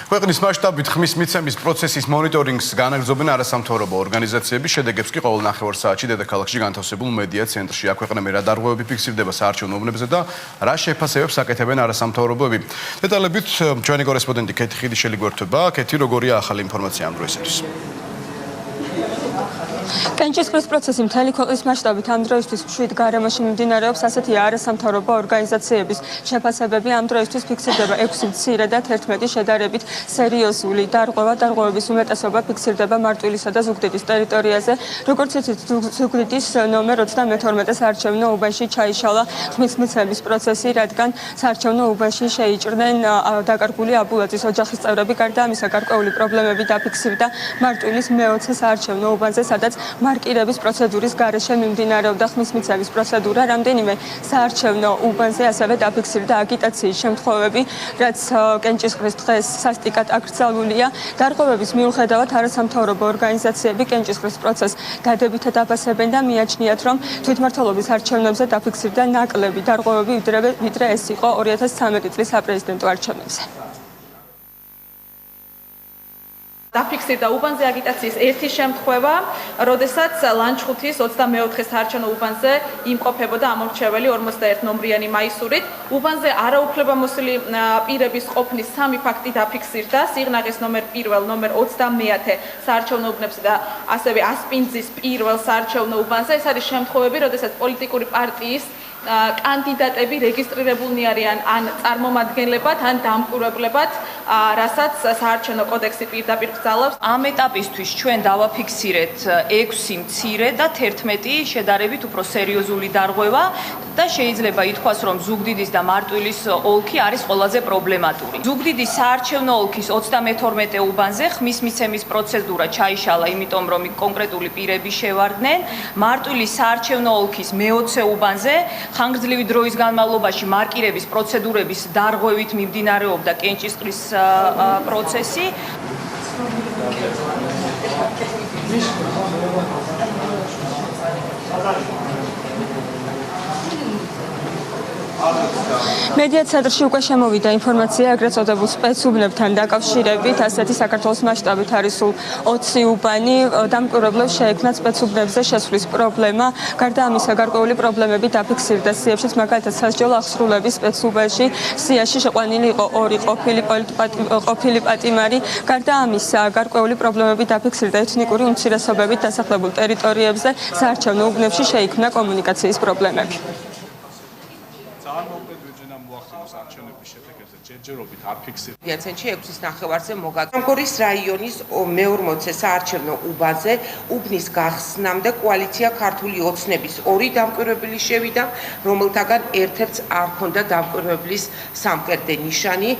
ქვეყნის მასშტაბით ხმის მიცემის პროცესის მონიტორინგს განაგრძობენ არასამთავრობო ორგანიზაციები, შედეგებს კი ყოველ ნახევარ-საათში დედაქალაქში განთავსებულ მედია ცენტრში აქვეყნებენ რა დარღვევები ფიქსირდება საარჩევნო უბნებზე და რა შეფასებებს აკეთებენ არასამთავრობოები. დეტალებით ჩვენი კორესპონდენტი ქეთი ხიდიშვილი გვერდება. ქეთი, როგორია ახალი ინფორმაცია ამ დროისათვის? კენჭისყრის პროცესი მთელი ქვეყნის მასშტაბით ამ დროისთვის მშვიდ გარემოში მიმდინარეობს, ასეთი არასამთავრობო ორგანიზაციების შეფასებები ამ დროისთვის ფიქსირდება 6 მცირე და 11 შედარებით სერიოზული დარღვევების უმეტესობა ფიქსირდება მარტვილისა და ზუგდიდის ტერიტორიაზე. როგორც იცით, ზუგდიდის ნომერ 32 საარჩევნო უბანში ჩაიშალა ხმის მიცემის პროცესი, რადგან საარჩევნო უბანში შეიჭრნენ დაკარგული აბულაძის ოჯახის წევრები. გარდა ამისა, გარკვეული პრობლემები დაფიქსირდა მარტვილის მე-20 საარჩევნო უბანზე, სადაც მარკირების პროცედურის გარეშე მიმდინარეობდა ხმის მიცემის პროცედურა. რამდენიმე საარჩევნო უბანზე ასევე დაფიქსირდა აგიტაციის შემთხვევები, რაც კენჭისყრის დღეს სასტიკად აკრძალულია. დარღვევების მიუხედავად არასამთავრობო ორგანიზაციები კენჭისყრის პროცესს დადებითად აფასებენ და მიაჩნიათ, რომ თვითმმართველობის არჩევნებზე დაფიქსირდა ნაკლები დარღვევები, ვიდრე ეს იყო 2013 წლის საპრეზიდენტო არჩევნებზე. დაფიქსირდა უბანზე აგიტაციის ერთი შემთხვევა, როდესაც ლანჩხუთის 24 საარჩევნო უბანზე იმყოფებოდა ამორჩეველი 41 ნომრიანი მაისურით. უბანზე არაუფლებამოსილი პირების ყოფნის 3 ფაქტი დაფიქსირდა, სიღნაღის ნომერ 1, ნომერ 29 საარჩევნო უბნებზე და ასევე ასპინძის 1 საარჩევნო უბანზე. ეს არის შემთხვევები, როდესაც პოლიტიკური პარტიის კანდიდატები რეგისტრირებულნი არიან ან წარმომადგენლებად, ან დამკვირვებლებად, რასაც საარჩევნო კოდექსი პირდაპირ ბრძალავს. ამ ეტაპისთვის ჩვენ დავაფიქსირეთ 6 მცირე და 11 შედარებით უფრო სერიოზული დარღვევა და შეიძლება ითქვას, რომ ზუგდიდის და მარტვილის ოლქი არის ყველაზე პრობლემატური. ზუგდიდის საარჩევნო ოლქის 32 უბანზე ხმის მიცემის პროცედურა ჩაიშალა, იმიტომ რომ კონკრეტული პირები შევარდნენ. მარტვილის საარჩევნო ოლქის მე-20 უბანზე ხანგრძლივი დროის განმავლობაში მარკირების პროცედურების დარღვევით მიმდინარეობდა კენჭისყრის პროცესი. მედია ცენტრში უკვე შემოვიდა ინფორმაცია ეგრეთ წოდებულ სპეცუბნებთან დაკავშირებით, ასეთი საქართველოს მასშტაბით არის სულ 20 უბანი, დამკვირვებლებს შეექმნათ სპეცუბნებზე შესვლის პრობლემა. გარდა ამისა, გარკვეული პრობლემები დაფიქსირდა სიებშიც, მაგალითად სასჯელო აღსრულების სპეცუბანში სიაში შეყვანილი იყო 2 ყოფილი პატიმარი. გარდა ამისა, გარკვეული პრობლემები დაფიქსირდა ეთნიკური უმცირესობებით დასახლებულ ტერიტორიებზე, საარჩევნო უბნებში შეიქმნა კომუნიკაციის პრობლემები. ჯერჯერობით არ ფიქსირდება. მედიაცენტში 6-ის ნახევარზე მოგაგორის რაიონის მე-40 საარჩევნო უბანზე უბნის გახსნამდე კოალიცია ქართული ოცნების 2 დამკვირვებელი შევიდა, რომელთაგან ერთ-ერთს არ ჰქონდა დამკვირვებლის სამკერდე ნიშანი,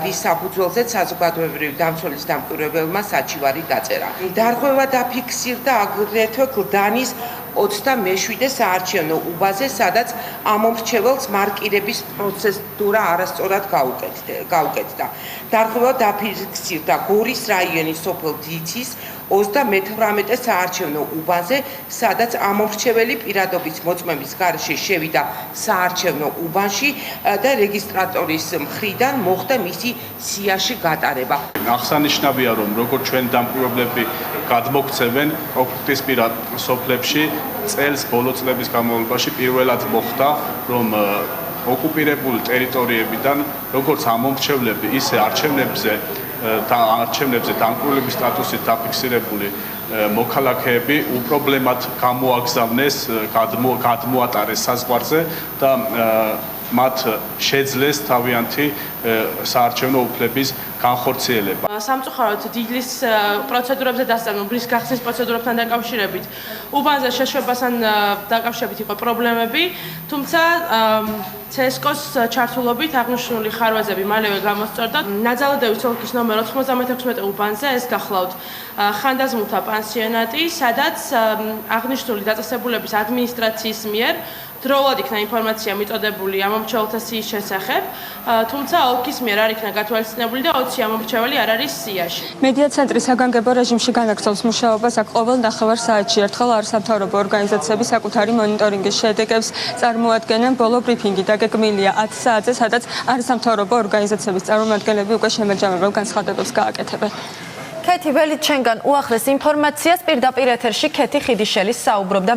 რის საფუძველზეც საზოგადოებრივი დამცველის დამკვირვებელმა საჩივარი დაწერა. დარღვევა დაფიქსირდა აგრეთვე გლდანის 27 საარჩევნო უბანზე, სადაც ამომრჩეველს მარკირების პროცედურა არასწორად გაუკეთდა. დარღვევა დაფიქსირდა გორის რაიონის სოფელ დიცის 38 საარჩევნო უბანზე, სადაც ამომრჩეველი პირადობის მოწმების გარეშე შევიდა საარჩევნო უბანში და რეგისტრატორის მხრიდან მოხდა მისი სიაში გატარება. აღსანიშნავია, რომ როგორც ჩვენ დამკვირვებლები გადმოგვცემენ კონკრეტისპირად სოფლებში წელს ბოლო წლების განმავლობაში პირველად მოხდა, რომ ოკუპირებული ტერიტორიებიდან როგორც ამომრჩევლები, ისე არჩევნებზე დამკვირვებლების სტატუსით დაფიქსირებული მოქალაქეები უპრობლემად გამოაგზავნეს, გადმოატარეს საზღვარზე და მათ შეძლეს თავიანთი საარჩევნო უფლების განხორციელება. სამწუხაროდ დილის პროცედურებზე დასწრებულ უბნის გახსნის პროცედურებთან დაკავშირებით უბანზე შეშვებასთან დაკავშირებით იყო პრობლემები, თუმცა CSKO-ს ჩართულობით აღნიშნული ხარვეზები მალევე გამოსწორდა. ნაძალადევის ოლქის ნომერ 96 უბანზე ეს გახლავთ ხანდაზმულთა პანსიონატი, სადაც აღნიშნული დაწესებულების ადმინისტრაციის მიერ დროულად იქნა ინფორმაცია მიწოდებული ამომრჩეველთა სიის შესახებ, თუმცა ოლქის მიერ არ იქნა გათვალისწინებული და 20 ამომრჩეველი არ არის სიაში. მედია ცენტრი საგანგებო რეჟიმში განაგრძობს მუშაობას, აქ ყოველ ნახევარ საათში ერთხელ არასამთავრობო ორგანიზაციები საკუთარი მონიტორინგის შედეგებს წარმოადგენენ. ბოლო ბრიფინგი დაგეგმილია 10 საათზე, სადაც არასამთავრობო ორგანიზაციების წარმომადგენლები უკვე შემაჯამებელ განცხადებებს გააკეთებენ. ქეთი ველით ჩვენგან უახლეს ინფორმაციას პირდაპირ ეთერში ქეთი ხიდიშელი საუბრობდა.